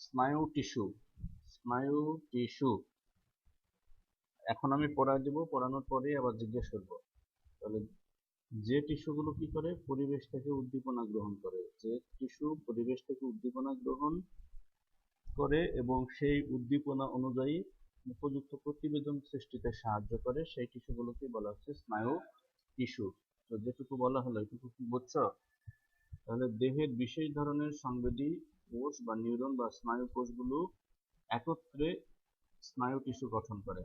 স্নায়ু টিস্যু। স্নায়ু টিস্যু এখন আমি পড়ায় দিব, পড়ানোর পরেই আবার জিজ্ঞেস করবো। তাহলে যে টিস্যুগুলো কি করে, পরিবেশ থেকে উদ্দীপনা গ্রহণ করে, যে টিস্যু পরিবেশ থেকে উদ্দীপনা গ্রহণ করে এবং সেই উদ্দীপনা অনুযায়ী উপযুক্ত প্রতিবেদন সৃষ্টিতে সাহায্য করে, সেই টিস্যুগুলোকে বলা হচ্ছে স্নায়ু টিস্যু। তো যেটুকু বলা হলো এটুকু কি বুঝছো? তাহলে দেহের বিশেষ ধরনের সংবেদী কোষ বা নিউরন বা স্নায়ু কোষগুলো একত্রে স্নায়ু টিস্যু গঠন করে।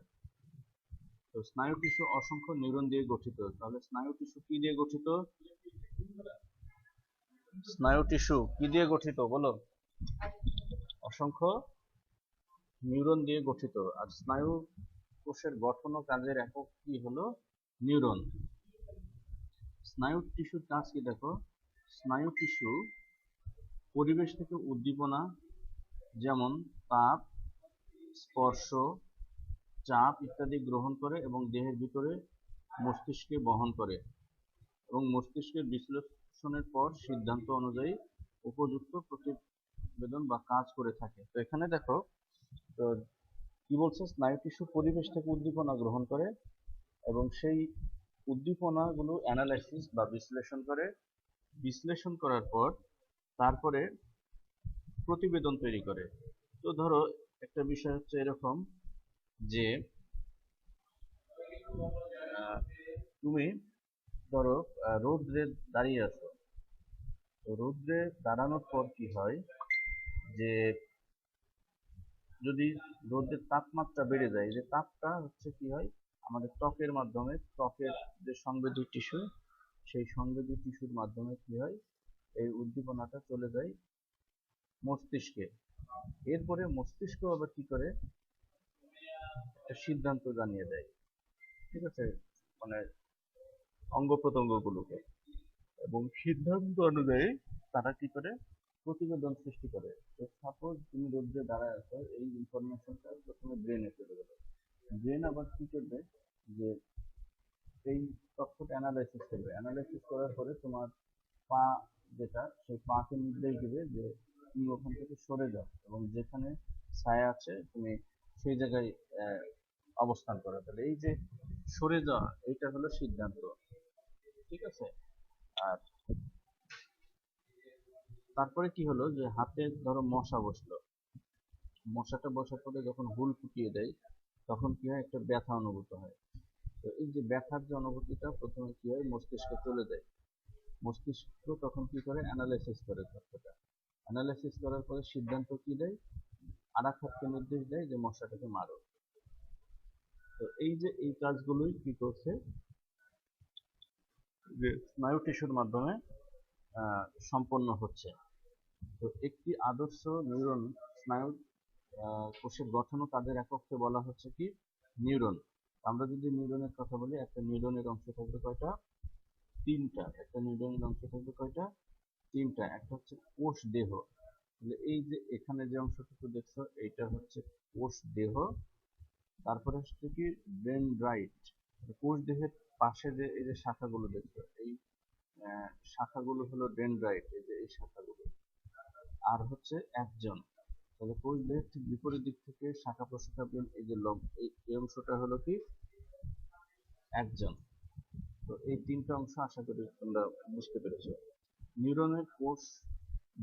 তো স্নায়ু টিস্যু অসংখ্য নিউরন দিয়ে গঠিত। তাহলে স্নায়ু টিস্যু কি দিয়ে গঠিত? স্নায়ু টিস্যু কি দিয়ে গঠিত বলো? অসংখ্য নিউরন দিয়ে গঠিত। আর স্নায়ু কোষের গঠন ও কাজের একক কি হলো? নিউরন। স্নায়ু টিস্যুর কাজ কি দেখো। স্নায়ু টিস্যু পরিবেশ থেকে উদ্দীপনা যেমন তাপ, স্পর্শ, চাপ ইত্যাদি গ্রহণ করে এবং দেহের ভিতরে মস্তিষ্কে বহন করে এবং মস্তিষ্কের বিশ্লেষণের পর সিদ্ধান্ত অনুযায়ী উপযুক্ত প্রতিবেদন বা কাজ করে থাকে। তো এখানে দেখো, তো কি বলছে, স্নায়ু টিস্যু পরিবেশ থেকে উদ্দীপনা গ্রহণ করে এবং সেই উদ্দীপনাগুলো অ্যানালাইসিস বা বিশ্লেষণ করে, বিশ্লেষণ করার পর তারপরে প্রতিবেদন তৈরি করে। তো ধরো একটা বিষয় হচ্ছে এরকম যে তুমি ধরো রৌদ্রে দাঁড়িয়ে আছো। তো রৌদ্রে দাঁড়ানোর পর কি হয় যে যদি রোদের তাপমাত্রা বেড়ে যায়, যে তাপটা হচ্ছে কি হয় আমাদের ত্বকের মাধ্যমে, ত্বকের যে সংবেদী টিস্যু, সেই সংবেদী টিস্যুর মাধ্যমে কি হয় এই উদ্দীপনাটা চলে যায় মস্তিষ্কে। এরপরে মস্তিষ্ক আবার কি করে একটা সিদ্ধান্ত জানিয়ে দেয়, ঠিক আছে, মানে অঙ্গ প্রত্যঙ্গগুলোকে, এবং সিদ্ধান্ত অনুযায়ী তারা কি করে প্রতিবেদন সৃষ্টি করে। তো সাপোজ তুমি রোদ্রে দাঁড়ায় আছো, এই ইনফরমেশনটা প্রথমে ব্রেনে চলে গেল। ব্রেন আবার কি করবে যে এই তথ্যটা অ্যানালাইসিস করবে, অ্যানালাইসিস করার পরে তোমার পা যেটা, সেই পাকে নির্দেশ দিবে যে তুমি ওখান থেকে সরে যাও এবং যেখানে ছায়া আছে তুমি সেই জায়গায় অবস্থান করো। তাহলে এই যে সরে যাওয়া, এইটা হলো সিদ্ধান্ত, ঠিক আছে। আর তারপরে কি হলো যে হাতে ধরো মশা বসলো, মশাটা বসার পরে যখন হুল ফুটিয়ে দেয় তখন কি হয় একটা ব্যথা অনুভূত হয়। তো এই যে ব্যথার যে অনুভূতিটা প্রথমে কি হয় মস্তিষ্কে চলে যায়, মস্তিষ্ক তখন কি করে অ্যানালাইসিস করে তথ্যটা, অ্যানালাইসিস করার পরে সিদ্ধান্ত কি দেয়, আর এক হাতকে নির্দেশ দেয় যে মশাটাকে মারো। তো এই যে এই কাজগুলোই কি করছে যে স্নায়ু টিস্যুর মাধ্যমে সম্পন্ন হচ্ছে। তো একটি আদর্শ নিউরন স্নায়ু কোষের গঠন ও কাজের একককে বলা হচ্ছে কি নিউরন। আমরা যদি নিউরনের কথা বলি, একটা নিউরনের অংশ থাকবে কয়টা? তিনটা। একটা নিউরনের অংশ থাকবে কয়টা? তিনটা। একটা হচ্ছে কোষ দেহ। তাহলে এই যে এখানে যে অংশটুকু দেখছো এইটা হচ্ছে কোষ দেহ। তারপরে হচ্ছে কি ডেনড্রাইট। কোষ দেহের পাশে যে এই যে শাখাগুলো দেখছো, এই শাখাগুলো হলো ডেনড্রাইট, এই যে এই শাখাগুলো। আর হচ্ছে একজন, তাহলে কোষ দেহের ঠিক বিপরীত দিক থেকে শাখা প্রশাখা বের, এই যে এই অংশটা হলো কি একজন। তো এই তিনটা অংশ আশা করি তোমরা বুঝতে পেরেছো। নিউরনের কোষ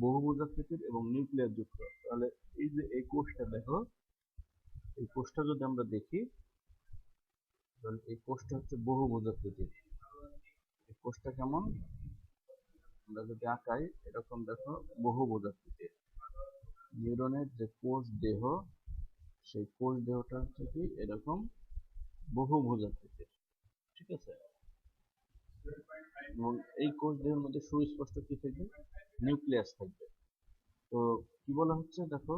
বহুভুজাকৃতির এবং নিউক্লিয়াস যুক্ত। তাহলে এই যে এই কোষটা দেখো, এই কোষটা যদি আমরা দেখি তাহলে এই কোষটা হচ্ছে বহুভুজাকৃতির। এই কোষটা কেমন, আমরা যদি আঁকাই এরকম দেখো, বহুভুজাকৃতির। নিউরনের যে কোষ দেহ, সেই কোষ দেহটা হচ্ছে কি এরকম বহুভুজাকৃতির, ঠিক আছে। এবং এই কোষ দেহের মধ্যে সুস্পষ্ট কি থাকবে, নিউক্লিয়াস থাকবে। তো কি বলা হচ্ছে দেখো,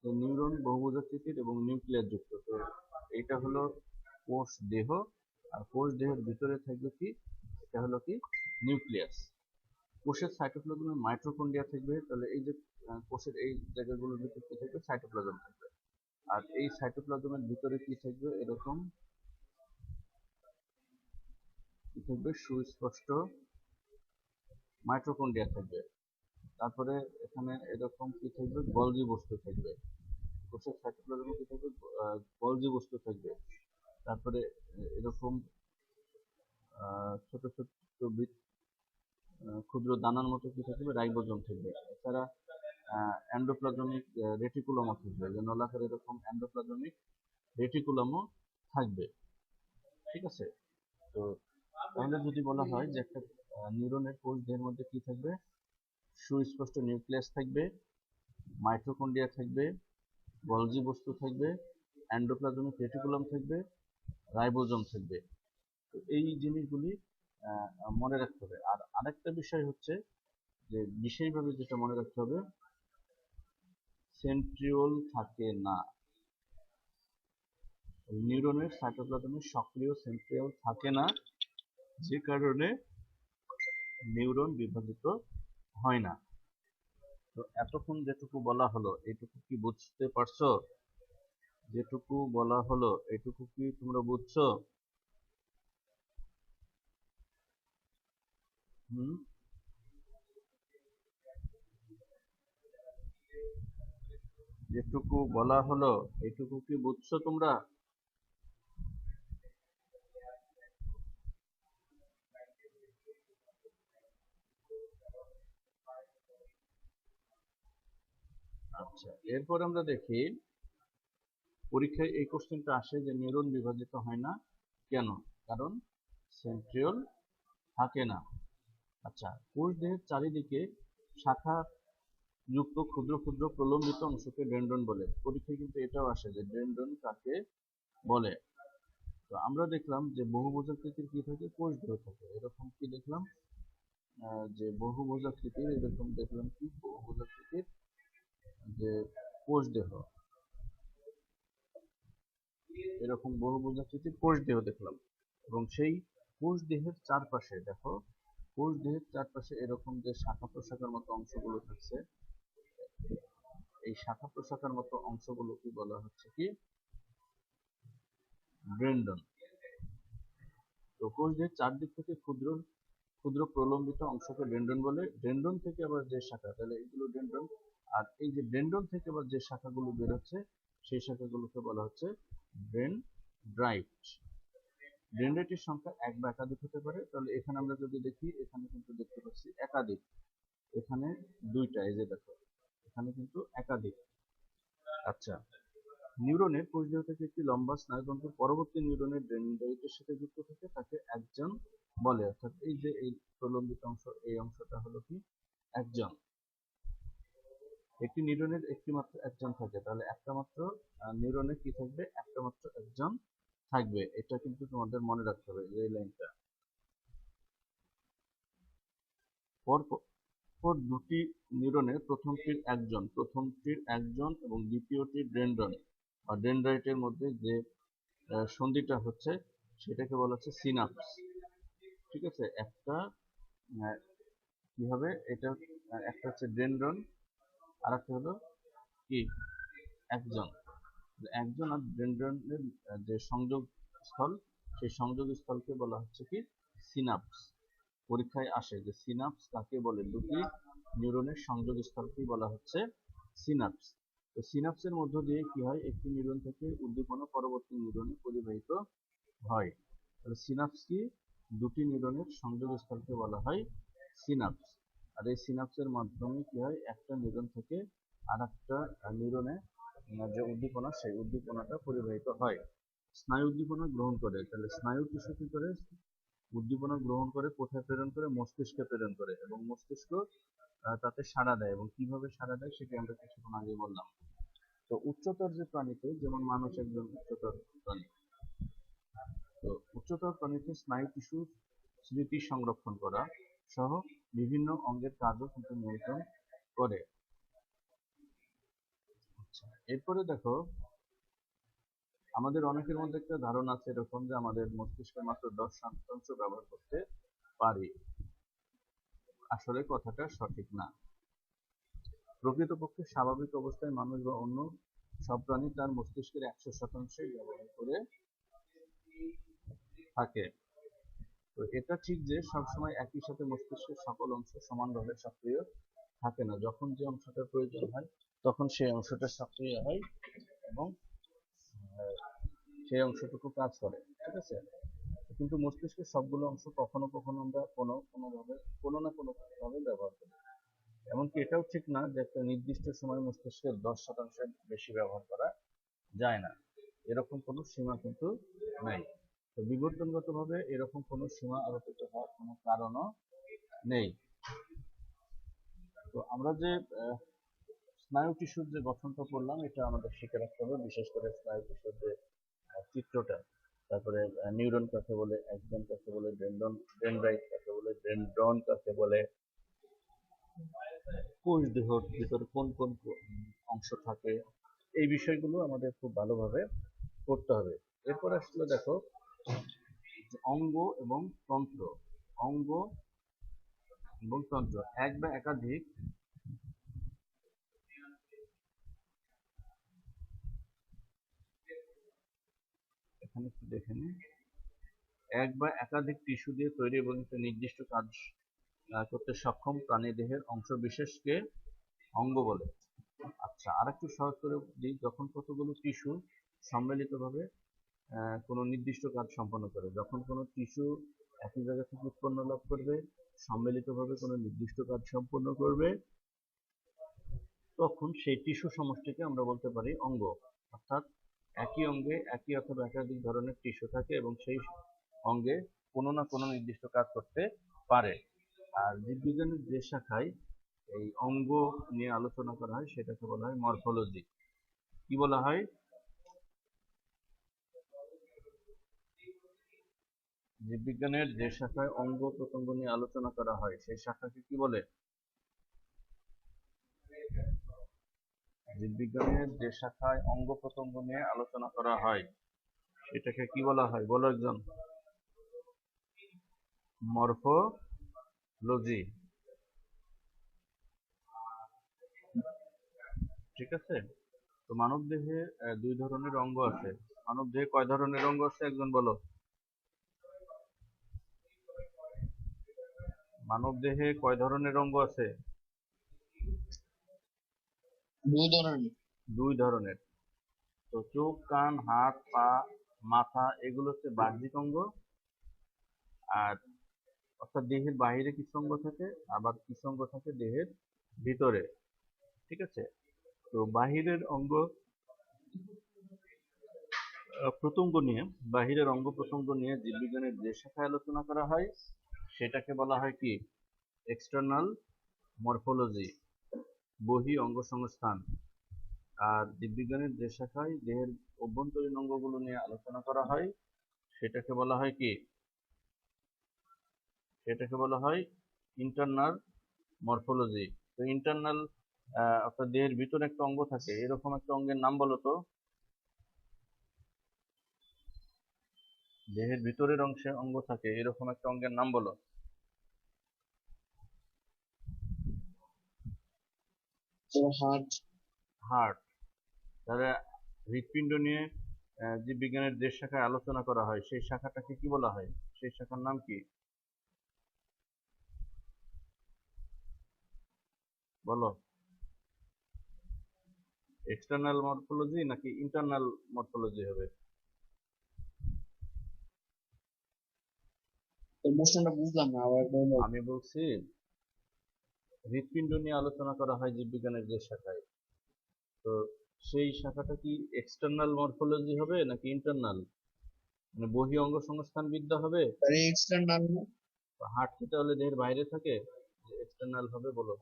যে নিউরন বহুভুজাকৃতির এবং নিউক্লিয়াস যুক্ত। তো এইটা হলো কোষ দেহ, আর কোষ দেহের ভিতরে থাকবে কি, এটা হলো কি নিউক্লিয়াস। কোষের সাইটোপ্লাজমে মাইটোকন্ড্রিয়া থাকবে। তাহলে এই যে কোষের এই জায়গাগুলোর ভিতরে কি থাকবে, সাইটোপ্লাজম থাকবে। আর এই সাইটোপ্লাজমের ভিতরে কি থাকবে, এরকম কি থাকবে, সুস্পষ্ট মাইটোকন্ড্রিয়া থাকবে। তারপরে এখানে এরকম কি থাকবে, গলজি বস্তু থাকবে। কোষের সাইটোপ্লাজমে কি থাকবে, গলজি বস্তু থাকবে। তারপরে এরকম ছোট ছোট ক্ষুদ্র দানার মতো কি থাকবে, রাইবোজোম থাকবে। এছাড়া এন্ডোপ্লাজমিক রেটিকুলামও থাকবে, যে নলাকার এরকম এন্ডোপ্লাজমিক রেটিকুলামও থাকবে। ঠিক আছে। তো তাহলে যদি বলা হয় যে একটা নিউরনের কোষ দেহের মধ্যে কি থাকবে, সুস্পষ্ট নিউক্লিয়াস থাকবে, মাইটোকন্ড্রিয়া থাকবে, গলজি বস্তু থাকবে, এন্ডোপ্লাজমিক রেটিকুলাম থাকবে, রাইবোজোম থাকবে। তো এই জিনিসগুলি মনে রাখতে হবে। আর আরেকটা বিষয় হচ্ছে যে বিশেষভাবে যেটা মনে রাখতে হবে, সেন্ট্রিওল থাকে না। নিউরনের সাইটোপ্লাজমে সক্রিয় সেন্ট্রিওল থাকে না, যে কারণে নিউরন বিভাজিত হয় না। তো এতক্ষণ যেটুকু বলা হলো এইটুকু কি বুঝতে পারছো? যেটুকু বলা হলো এইটুকু কি তোমরা বুঝছো? হুম, যেটুকু বলা হলো এইটুকু কি বুঝছো তোমরা? আচ্ছা, এরপর আমরা দেখি পরীক্ষায় এই কোশ্চেনটা আসে যে নিউরন বিভাজিত হয় না কেন? কারণ সেন্ট্রিওল থাকে না। আচ্ছা, কোষ দেহের চারিদিকে শাখা যুক্ত ক্ষুদ্র ক্ষুদ্র প্রলম্বিত অংশকে ডেনড্রন বলে। পরীক্ষায় কিন্তু এটাও আসে যে ডেনড্রন কাকে বলে। তো আমরা দেখলাম যে বহুভুজাকৃতির কি থাকে, কোষ দেহ থাকে। এরকম কি দেখলাম, যে বহুভুজাকৃতির, এরকম দেখলাম কি বহুভুজাকৃতির যে কোষ দেহ, এরকম বহুভুজাকৃতির কোষ দেহ দেখলাম। এবং সেই কোষ দেহের চারপাশে দেখো, কোষ দেহের চারপাশে এরকম যে শাখা প্রশাখার মতো অংশগুলো থাকছে, এই শাখা প্রশাখার মতো অংশগুলো কি বলা হচ্ছে কি, ডেনড্রন। তো কোষ দেহের চারদিক থেকে ক্ষুদ্র ক্ষুদ্র প্রলম্বিত অংশকে ডেনড্রন বলে। ডেনড্রন থেকে আবার যে শাখা, তাহলে এগুলো ডেনড্রন। আর এই যে ডেনড্রন থেকে আবার যে শাখাগুলো বেরোচ্ছে সেই শাখাগুলোকে বলা হচ্ছে ডেনড্রাইট। ডেনড্রাইটের সংখ্যা এক বা একাধিক হতে পারে। তাহলে এখানে আমরা যদি দেখি, এখানে কিন্তু দেখতে পাচ্ছি একাধিক, এখানে দুইটা, এই যে দেখো এখানে কিন্তু একাধিক। আচ্ছা, নিউরনের কোষদেহ থেকে একটি লম্বা স্নায়ুতন্ত্র পরবর্তী নিউরনের ডেনড্রাইটের সাথে যুক্ত থাকে, তাকে একজন বলে। অর্থাৎ এই যে এই প্রলম্বিত অংশ, এই অংশটা হলো কি একজন। একটি নিউরনের একটি মাত্র একজন থাকে, তাহলে একটা মাত্র নিউরনে কি থাকবে, একটা মাত্র একজন থাকবে। এটা কিন্তু তোমাদের মনে রাখতে হবে, এই লাইনটা। পর দুটি নিউরনের প্রথমটির একজন এবং দ্বিতীয়টির ডেনড্রন বা ডেনড্রাইটের মধ্যে যে সন্ধিটা হচ্ছে সেটাকে বলা হচ্ছে সিনাপস। ঠিক আছে। একটা আহ, কি হবে এটা, একটা হচ্ছে ডেনড্রন, আর একটা হলো কি একজন। একজন আর ডেনড্রনের যে সংযোগ স্থল, সেই সংযোগ স্থলকে বলা হচ্ছে কি সিনাপস। পরীক্ষায় আসে যে সিনাপস কাকে বলে, দুটি নিউরনের সংযোগ স্থলকে বলা হচ্ছে সিনাপস। তো সিনাপসের মধ্য দিয়ে কি হয়, একটি নিউরন থেকে উদ্দীপনা পরবর্তী নিউরনে পরিবাহিত হয়। তাহলে সিনাপস কি, দুটি নিউরনের সংযোগ স্থলকে বলা হয় সিনাপস। আর এই সিনাপসের মাধ্যমে কি হয়, একটা নিউরন থেকে আর একটা নিউরনে যে উদ্দীপনা, সেই উদ্দীপনাটা পরিবাহিত হয়। স্নায়ু উদ্দীপনা গ্রহণ করে, তাহলে স্নায়ু টিস্যু কি করে, উদ্দীপনা গ্রহণ করে কোথায় প্রেরণ করে, মস্তিষ্কে প্রেরণ করে, এবং মস্তিষ্ক তাতে সাড়া দেয়। এবং কিভাবে সাড়া দেয় সেটা আমরা কিছুক্ষণ আগে বললাম। তো উচ্চতর যে প্রাণীতে, যেমন মানুষ একজন উচ্চতর প্রাণী, তো উচ্চতর প্রাণীতে স্নায়ু টিস্যু স্মৃতি সংরক্ষণ করা সহ বিভিন্ন অঙ্গের কাজও কিন্তু নিয়ন্ত্রণ করে। আচ্ছা, এরপরে দেখো, আমাদের অনেকের মধ্যে একটা ধারণা আছে এরকম যে আমাদের মস্তিষ্কের মাত্র 10% ব্যবহার করতে পারি। আসলে কথাটা সঠিক না। প্রকৃতপক্ষে স্বাভাবিক অবস্থায় মানুষ বা অন্য সব প্রাণী তার মস্তিষ্কের 100%ই ব্যবহার করে থাকে। তো এটা ঠিক যে সবসময় একই সাথে মস্তিষ্কের সকল অংশ সমানভাবে সক্রিয় থাকে না, যখন যে অংশটার প্রয়োজন হয় তখন সেই অংশটা সক্রিয় হয় এবং সেই অংশটুকু কাজ করে, ঠিক আছে। কিন্তু মস্তিষ্কের সবগুলো অংশ কখনো কখনো আমরা কোনো না কোনো ভাবে ব্যবহার করি। এমনকি এটাও ঠিক না যে একটা নির্দিষ্ট সময় মস্তিষ্কের 10% বেশি ব্যবহার করা যায় না, এরকম কোনো সীমা কিন্তু নাই। তো বিবর্তনগতভাবে এরকম কোনো সীমা আরোপিত হওয়ার কোনো কারণও নেই। তো আমরা যে স্নায়ু টিস্যুর যে গঠনটা পড়লাম, এটা আমাদের শিখে রাখতে হবে, বিশেষ করে স্নায়ু টিস্যুর যে চিত্রটা, তারপরে নিউরন কাকে বলে, অ্যাক্সন কাকে বলে, ডেনড্রাইট কাকে বলে, ডেনড্রন কাকে বলে, কোষ দেহর ভিতরে কোন কোন অংশ থাকে, এই বিষয়গুলো আমাদের খুব ভালোভাবে করতে হবে। এরপর আসলে দেখো অঙ্গ এবং তন্ত্র। অঙ্গ এবং তন্ত্র এক বা একাধিক এখানে একটু দেখে নিই, এক বা একাধিক টিস্যু দিয়ে তৈরি এবং একটা নির্দিষ্ট কাজ করতে সক্ষম প্রাণী দেহের অংশ বিশেষকে অঙ্গ বলে। আচ্ছা, আরেকটু সহজ করে দিই, যখন কতগুলো টিস্যু সম্মিলিতভাবে কোনো নির্দিষ্ট কাজ সম্পন্ন করে, যখন কোনো টিস্যু একই জায়গা থেকে উৎপন্ন লাভ করবে, সম্মিলিতভাবে কোনো নির্দিষ্ট কাজ সম্পন্ন করবে, তখন সেই টিস্যু সমষ্টিকে আমরা বলতে পারি অঙ্গ। অর্থাৎ একই অঙ্গে একই অথবা একাধিক ধরনের টিস্যু থাকে এবং সেই অঙ্গে কোনো না কোনো নির্দিষ্ট কাজ করতে পারে। আর জীববিজ্ঞানের যে শাখায় এই অঙ্গ নিয়ে আলোচনা করা হয় সেটাকে বলা হয় মরফোলজি। কি বলা হয়? জীববিজ্ঞানের যে শাখায় অঙ্গ প্রত্যঙ্গ নিয়ে আলোচনা করা হয় সেই শাখাকে কি বলে? জীববিজ্ঞানের যে শাখায় অঙ্গ প্রত্যঙ্গ নিয়ে আলোচনা করা হয় সেটাকে কি বলা হয়? বলো একজন। মরফোলজি। ঠিক আছে। তো মানব দেহে দুই ধরনের অঙ্গ আছে। মানব দেহে কয় ধরনের অঙ্গ আছে একজন বলো। মানব দেহে কয় ধরনের অঙ্গ আছে? দুই ধরনের। তো চোখ, কান, হাত, পা, মাথা এগুলো হচ্ছে বাহ্যিক অঙ্গ। আর অর্থাৎ দেহের বাইরে কিছু অঙ্গ থাকে, আবার কিছু অঙ্গ থাকে দেহের ভিতরে। ঠিক আছে। তো বাহিরের অঙ্গ প্রত্যঙ্গ নিয়ে, বাহিরের অঙ্গ প্রত্যঙ্গ নিয়ে জীববিজ্ঞানের যে শাখায় আলোচনা করা হয় সেটাকে বলা হয় কি? এক্সটার্নাল মরফোলজি, বহি অঙ্গ সংস্থান। আর জীববিজ্ঞানের যে শাখায় দেহের অভ্যন্তরীণ অঙ্গগুলো নিয়ে আলোচনা করা হয় সেটাকে বলা হয় কি? সেটাকে বলা হয় ইন্টারনাল মরফোলজি। তো ইন্টারনাল অর্থাৎ দেহের ভিতরে একটা অঙ্গ থাকে, এরকম একটা অঙ্গের নাম বলো তো। দেহের ভিতরের অংশে অঙ্গ থাকে এরকম একটা অঙ্গের নাম বলো। হার্ট। তাহলে হৃৎপিণ্ড নিয়ে জীববিজ্ঞানের যে শাখায় আলোচনা করা হয় সেই শাখাটাকে কি বলা হয়? সেই শাখার নাম কি বলো। এক্সটার্নাল মরফোলজি নাকি ইন্টারনাল মরফোলজি হবে? আমি বলছি হৃৎপিণ্ড নিয়ে আলোচনা করা হয় জীববিজ্ঞানের যে শাখায়, তো সেই শাখাটা কি এক্সটার্নাল মরফোলজি হবে নাকি ইন্টারনাল, মানে বহি অঙ্গ সংস্থান বিদ্যা হবে? হার্ট কি তাহলে দেহের বাইরে থাকে, এক্সটার্নাল হবে বলো?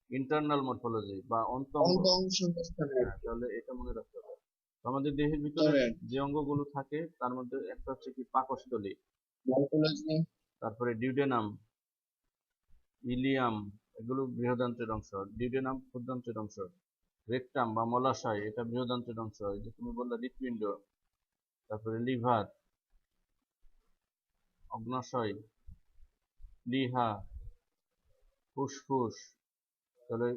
ইন্টারনাল মরফোলজি বা অন্তঃঅঙ্গ। হ্যাঁ, তাহলে এটা মনে রাখতে হবে। তো আমাদের দেহের ভিতরে যে অঙ্গগুলো থাকে তার মধ্যে একটা হচ্ছে কি পাকস্থলী, তারপরে ডিউডেনাম, ইলিয়াম, এগুলো বৃহদান্ত্রের অংশ। ডিউডেনাম ক্ষুদ্রান্ত্রের অংশ। রেকটাম বা মলাশয়, এটা বৃহদান্ত্রের অংশ। এই যে তুমি বললা হৃৎপিণ্ড, তারপরে লিভার, অগ্নাশয়, প্লীহা, ফুসফুস, তাহলে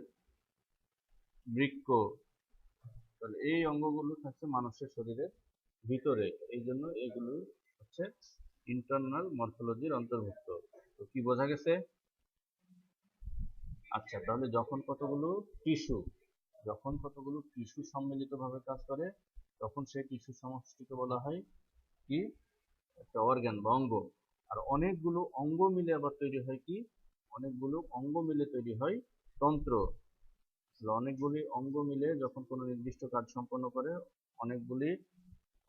বৃক্ক, তাহলে এই অঙ্গগুলো থাকছে মানুষের শরীরের ভিতরে, এই জন্য এগুলো হচ্ছে ইন্টারনাল মরফোলজির অন্তর্ভুক্ত। তো কি বোঝা গেছে? আচ্ছা, তাহলে যখন কতগুলো টিস্যু সম্মিলিতভাবে কাজ করে তখন সেই টিস্যু সমষ্টিকে বলা হয় কি, একটা অর্গান বা অঙ্গ। আর অনেকগুলো অঙ্গ মিলে তৈরি হয় তন্ত্র। অনেকগুলি অঙ্গ মিলে যখন কোনো নির্দিষ্ট কাজ সম্পন্ন করে, অনেকগুলি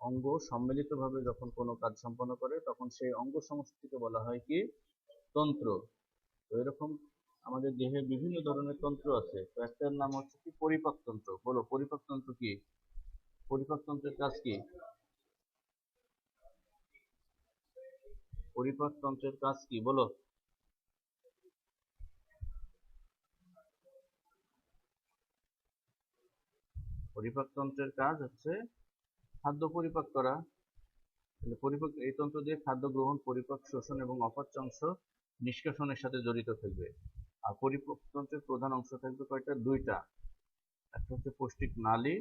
অঙ্গ সম্মিলিতভাবে যখন কোনো কাজ সম্পন্ন করে তখন সেই অঙ্গ সমষ্টিকে বলা হয় কি, তন্ত্র। তো এরকম আমাদের দেহে বিভিন্ন ধরনের তন্ত্র আছে, তো একটার নাম হচ্ছে কি পরিপাকতন্ত্র। বলো পরিপাকতন্ত্র কি, পরিপাকতন্ত্রের কাজ কি? পরিপাকতন্ত্রের কাজ কি বলো? পরিপাকতন্ত্রের কাজ হচ্ছে খাদ্য পরিপাক করা। তাহলে এই তন্ত্র দিয়ে খাদ্য গ্রহণ, পরিপাক, শোষণ এবং অপাচ্য অংশ নিষ্কাশনের সাথে জড়িত থাকবে। আর পরিপাকতন্ত্রের প্রধান অংশ থাকবে কয়টা? দুইটা। একটা হচ্ছে পৌষ্টিক নালী,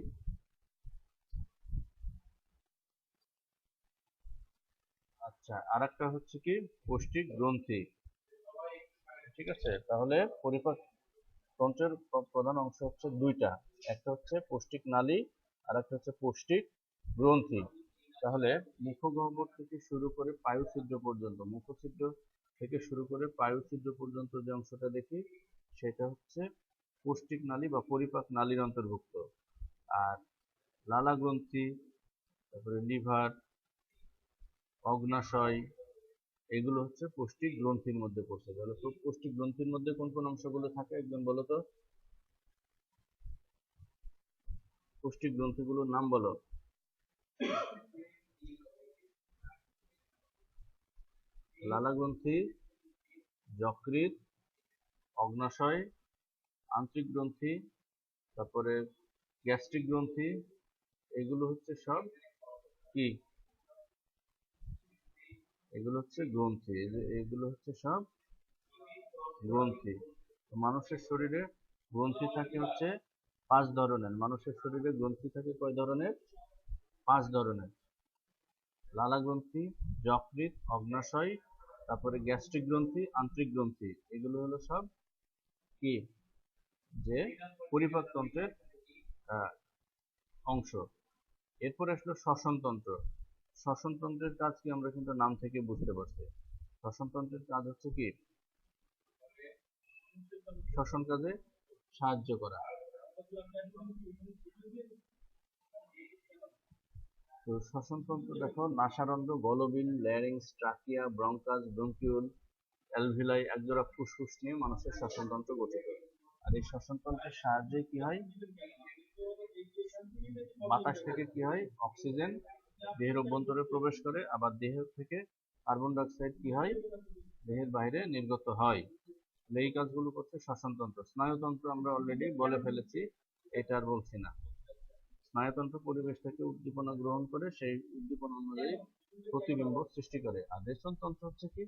আচ্ছা, আর একটা হচ্ছে কি পৌষ্টিক গ্রন্থি। ঠিক আছে, তাহলে পরিপাক তন্ত্রের প্রধান অংশ হচ্ছে দুইটা, একটা হচ্ছে পৌষ্টিক নালী আর একটা হচ্ছে পৌষ্টিক গ্রন্থি। তাহলে মুখগহ্বর থেকে শুরু করে পায়ুছিদ্র পর্যন্ত, মুখছিদ্র থেকে শুরু করে পায়ুছিদ্র পর্যন্ত যে অংশটা দেখি সেটা হচ্ছে পৌষ্টিক নালী বা পরিপাক নালীর অন্তর্ভুক্ত। আর লালা গ্রন্থি, তারপরে লিভার, অগ্নাশয়, এগুলো হচ্ছে পৌষ্টিক গ্রন্থির মধ্যে পড়ছে। তাহলে পৌষ্টিক গ্রন্থির মধ্যে কোন কোন অংশগুলো থাকে একজন বলো তো? পৌষ্টিক গ্রন্থিগুলোর নাম বলো। লালা গ্রন্থি, যকৃৎ, অগ্নাশয়, আন্ত্রিক গ্রন্থি, তারপরে গ্যাস্ট্রিক গ্রন্থি, এগুলো হচ্ছে সব কি, এগুলো হচ্ছে গ্রন্থি। এগুলো হচ্ছে সব গ্রন্থি। তো মানুষের শরীরে গ্রন্থি থাকে হচ্ছে 5 ধরনের। মানুষের শরীরে গ্রন্থি থাকে কয় ধরনের? 5 ধরনের। লালা গ্রন্থি, যকৃৎ, অগ্নাশয়, তারপরে গ্যাস্ট্রিক গ্রন্থি, আন্ত্রিক গ্রন্থি, এগুলো হলো সব কি, যে পরিপাকতন্ত্রের অংশ। এরপর আসলো শ্বসনতন্ত্র। শ্বসনতন্ত্রের কাজ কি আমরা কিন্তু নাম থেকে বুঝতে পারছি। শ্বসনতন্ত্রের কাজ হচ্ছে কি, শ্বসন কাজে সাহায্য করা। তো শ্বসনতন্ত্র দেখো, নাসারন্ধ্র, গলবিল, ল্যারিংস, ট্রাকিয়া, ব্রঙ্কাস, ব্রঙ্কিউল, অ্যালভিলাই, একজোড়া ফুসফুস নিয়ে মানুষের শ্বসনতন্ত্র গঠিত। আর এই শ্বসনতন্ত্রের সাহায্যে কি হয়, বাতাস থেকে কি হয়, অক্সিজেন দেহের অভ্যন্তরে প্রবেশ করে, আবার দেহ থেকে কার্বন ডাই অক্সাইড কি হয়, দেহের বাইরে নির্গত হয়। এই কাজগুলো করছে শ্বসনতন্ত্র। স্নায়ুতন্ত্র আমরা অলরেডি বলে ফেলেছি, এটা আর বলছি না। স্নায়ুতন্ত্র পরিবেশ থেকে উদ্দীপনা গ্রহণ করে সেই উদ্দীপনা অনুযায়ী প্রতিবিম্ব সৃষ্টি করে। আর রেচনতন্ত্র হচ্ছে কি,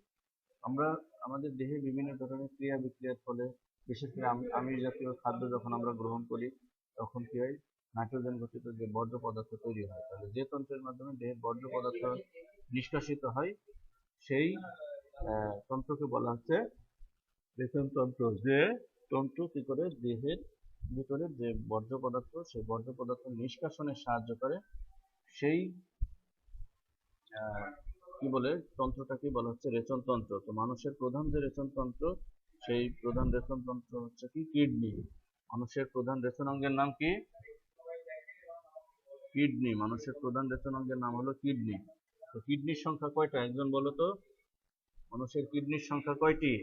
আমরা আমাদের দেহে বিভিন্ন ধরনের ক্রিয়া বিক্রিয়ার ফলে, বিশেষ করে আমিষ জাতীয় খাদ্য যখন আমরা গ্রহণ করি তখন কি হয়, নাইট্রোজেন ঘটিত যে বর্জ্য পদার্থ তৈরি হয়। তাহলে যে তন্ত্রের মাধ্যমে দেহের বর্জ্য পদার্থ নিষ্কাশিত হয় সেই তন্ত্রকে বলা হচ্ছে রেচনতন্ত্র। যে তন্ত্র কি করে দেহের ভিতরে যে বর্জ্য পদার্থ, সেই বর্জ্য পদার্থ নিষ্কাশনে সাহায্য করে, সেই কি বলে তন্ত্রটাকে বলা হচ্ছে রেচনতন্ত্র। তো মানুষের প্রধান যে রেচনতন্ত্র, সেই প্রধান রেচনতন্ত্র হচ্ছে কি কিডনি। মানুষের প্রধান রেচন অঙ্গের নাম কি? কিডনি। মানুষের প্রধান রেচন অঙ্গের নাম হলো কিডনি। তো কিডনির সংখ্যা কয়টা একজন বলো তো? মানুষের কিডনির সংখ্যা কয়টি?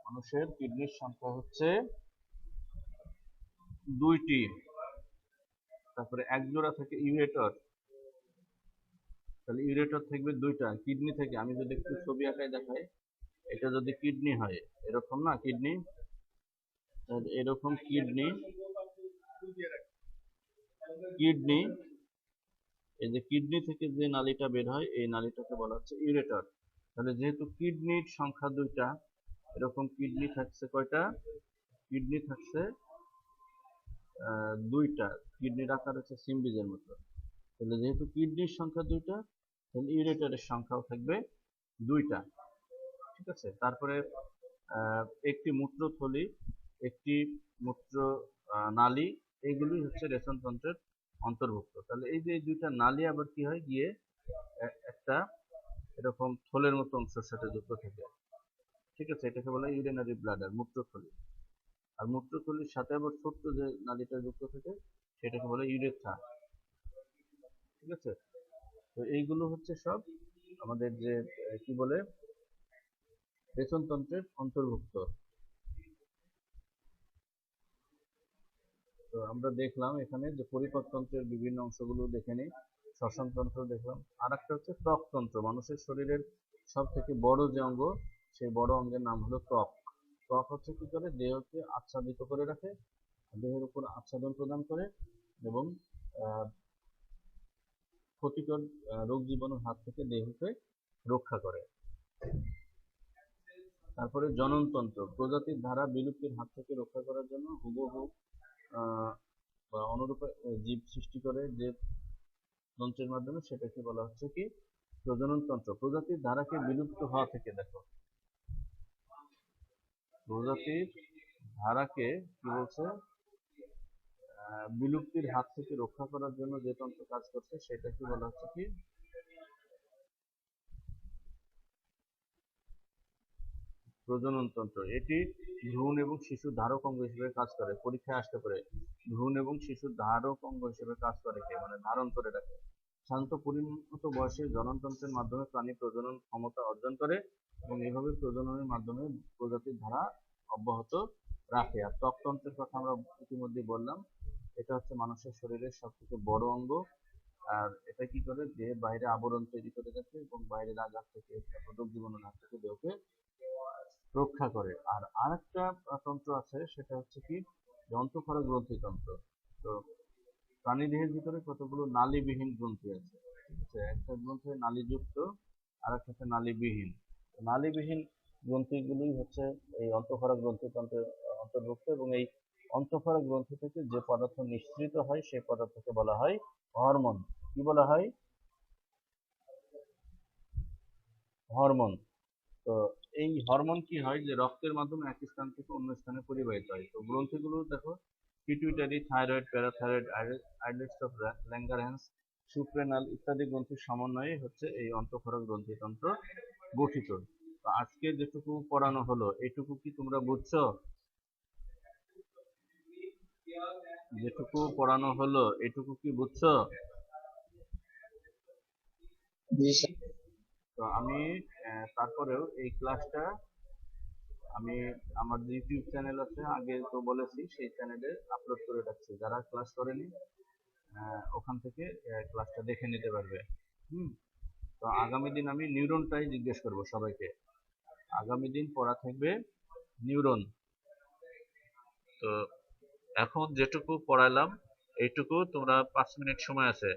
মানুষের কিডনির সংখ্যা হচ্ছে 2টি। তারপরে এক জোড়া থাকে ইউরেটর, তাহলে ইউরেটর থাকবে 2টা। কিডনি থেকে আমি যদি একটু ছবি আঁকায় দেখাই, এটা যদি কিডনি হয়, এরকম না কিডনি, এরকম কিডনি, কিডনি, এই যে কিডনি থেকে যে নালীটা বের হয় এই নালীটাকে বলা হচ্ছে ইউরেটর। তাহলে যেহেতু কিডনির সংখ্যা 2টা, এরকম কিডনি থাকছে কয়টা? কিডনি থাকছে 2টা। কিডনির আকার হচ্ছে সিম বীজের মতো। তাহলে যেহেতু কিডনির সংখ্যা 2টা, তাহলে ইউরেটারের সংখ্যাও থাকবে 2টা। ঠিক আছে, তারপরে একটি মূত্রথলি, একটি মূত্র নালী, এইগুলোই হচ্ছে রেচনতন্ত্রের অন্তর্ভুক্ত। তাহলে এই যে 2টা নালী আবার কি হয় গিয়ে একটা এরকম থলের মতো অংশের সাথে যুক্ত থাকে। ঠিক আছে, এটাকে বলা হয় ইউরিনারি ব্লাডার, মূত্রথলি। আর মূত্রথলির সাথে আবার ছোট্ট যে নালীটা যুক্ত থাকে সেটাকে বলে ইউরেথ্রা। ঠিক আছে, তো এইগুলো হচ্ছে সব আমাদের যে কি বলে রেচনতন্ত্রের অন্তর্ভুক্ত। তো আমরা দেখলাম এখানে যে পরিপাকতন্ত্রের বিভিন্ন অংশগুলো দেখে নিই, শ্বসনতন্ত্র দেখলাম। আর একটা হচ্ছে ত্বকতন্ত্র, মানুষের শরীরের সব থেকে বড় যে অঙ্গ, সেই বড় অঙ্গের নাম হলো ত্বক। ত্বক হচ্ছে কি করে, দেহকে আচ্ছাদিত করে রাখে, দেহের উপর আচ্ছাদন প্রদান করে এবং ক্ষতিকর রোগ জীবাণুর হাত থেকে দেহকে রক্ষা করে। তারপরে জননতন্ত্র, প্রজাতির ধারা বিলুপ্তির হাত থেকে রক্ষা করার জন্য হুবহু বা অনুরূপ জীব সৃষ্টি করে যে তন্ত্রের মাধ্যমে, সেটাকে বলা হচ্ছে কি প্রজনন তন্ত্র। প্রজাতির ধারাকে বিলুপ্ত হওয়া থেকে, দেখো প্রজাতির ধারাকে কি বলছে, বিলুপ্তির হাত থেকে রক্ষা করার জন্য যে তন্ত্র কাজ করছে সেটাকে বলা হচ্ছে কি প্রজনন তন্ত্র। এটি ভ্রূণ এবং শিশুর ধারক অঙ্গ হিসেবে কাজ করে। পরীক্ষায় আসতে পারে ভ্রূণ এবং শিশুর ধারক অঙ্গ হিসেবে কাজ করে কে, মানে ধারণ করে রাখে। শান্ত পরিণত বয়সে জননতন্ত্রের মাধ্যমে প্রাণী প্রজনন ক্ষমতা অর্জন করে এবং এভাবে প্রজননের মাধ্যমে প্রজাতির ধারা অব্যাহত রাখে। আর ত্বকতন্ত্রের কথা আমরা ইতিমধ্যে বললাম, এটা হচ্ছে মানুষের শরীরের সব থেকে বড় অঙ্গ। আর এটা কি করে, দেহের বাইরে আবরণ তৈরি করে রাখে এবং বাইরের আঘাত থেকে, রোগ জীবাণুর হাত থেকে দেহকে রক্ষা করে। আর আরেকটা তন্ত্র আছে, সেটা হচ্ছে কি অন্তঃক্ষরা গ্রন্থিতন্ত্র। তো প্রাণী দেহের ভিতরে কতগুলো নালীবিহীন গ্রন্থি আছে। ঠিক আছে, একটা গ্রন্থি নালীযুক্ত আর একটা হচ্ছে নালীবিহীন। নালীবিহীন গ্রন্থিগুলোই হচ্ছে এই অন্তঃক্ষরা গ্রন্থিতন্ত্রের অন্তর্ভুক্ত এবং এই অন্তঃক্ষরা গ্রন্থি থেকে যে পদার্থ নিঃসৃত হয় সেই পদার্থকে বলা হয় হরমোন। কি বলা হয়? হরমোন। তো এই হরমোন কি হয়, যে রক্তের মাধ্যমে এক স্থান থেকে অন্য স্থানে পরিবাহিত হয়। তো গ্রন্থিগুলো দেখো, pituitary, thyroid, parathyroid, islets of Langerhans, suprarenal ইত্যাদি গ্রন্থির সমন্বয়ে হচ্ছে এই অন্তঃক্ষরা গ্রন্থিতন্ত্র গঠিত। তো আজকে যেটুকু পড়ানো হলো এটুকু কি তোমরা বুঝছো? যেটুকু পড়ানো হলো এটুকু কি বুঝছো? জি স্যার। তো আমি তারপরেও এই ক্লাসটা আমি আমার যে ইউটিউব চ্যানেল আছে, আগে তো বলেছি, সেই চ্যানেলে আপলোড করে রাখছি। যারা ক্লাস করেনি ওখান থেকে ক্লাসটা দেখে নিতে পারবে। হুম। তো আগামী দিন আমি নিউরনটাই জিজ্ঞেস করব সবাইকে। আগামী দিন পড়া থাকবে নিউরন। তো এখন যেটুকু পড়ালাম এইটুকু তোমরা 5 মিনিট সময় আছে,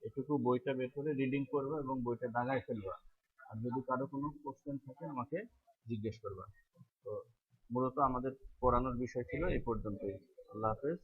এটুকু বইটা বের করে রিডিং করবে এবং বইটা দাগায় ফেলবা। আর যদি কারো কোনো কোশ্চেন থাকে আমাকে জিজ্ঞেস করবা। তো মূলত আমাদের পড়ানোর বিষয় ছিল এই পর্যন্তই। আল্লাহ হাফেজ।